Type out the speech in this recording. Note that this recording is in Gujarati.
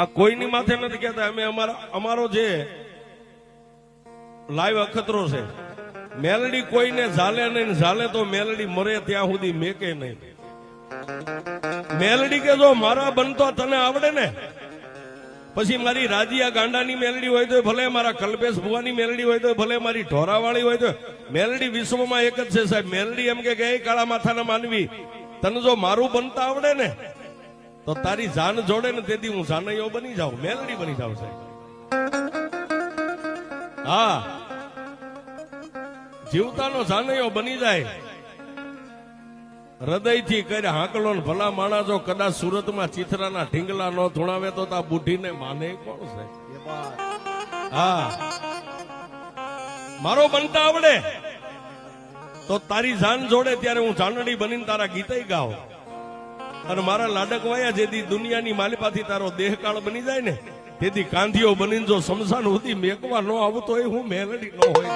આ કોઈની માથે નથી કહેતા. અમે અમારો જે લાઈવ અખતરો છે, મેલડી કોઈને ઝાલે નહીં, ઝાલે તો મેલડી મરે ત્યાં સુધી મેકે નહીં. મેલડી કે જો મારા બનતો તને આવડે ને, પછી મારી રાજીયા ગાંડાની મેલડી હોય તો ભલે, મારા કલ્પેશ ભુવાની મેલડી હોય તો ભલે, મારી ઢોરાવાળી હોય તો મેલડી વિશ્વમાં એક જ છે સાહેબ. મેલડી એમ કે કાળા માથાના માનવી, તને જો મારું બનતા આવડે ને તો તારી જાન જોડે ને તેથી હું જાનૈયો બની જાઉં, મેલડી બની જાઉં સાહેબ. હા, જીવતાનો જાનૈયો બની જાય. હૃદયથી કરે હાંકલો ને ભલા માણા જો કદાચ સુરતમાં ચિથરાના ઢીંગલા ન ધુણાવે તો તા બુઢીને માને કોણ છે? હા, મારો બનતા આવડે તો તારી જાન જોડે ત્યારે હું જાનડી બનીને તારા ગીતે ગાવ. અને મારા લાડક વાયા જેથી દુનિયાની માલિપાથી તારો દેહકાળ બની જાય ને તેથી કાંધીઓ બનીને જો સમસાન સુધી મેકવા ન આવતો હોય હું મેલડી ન હોય.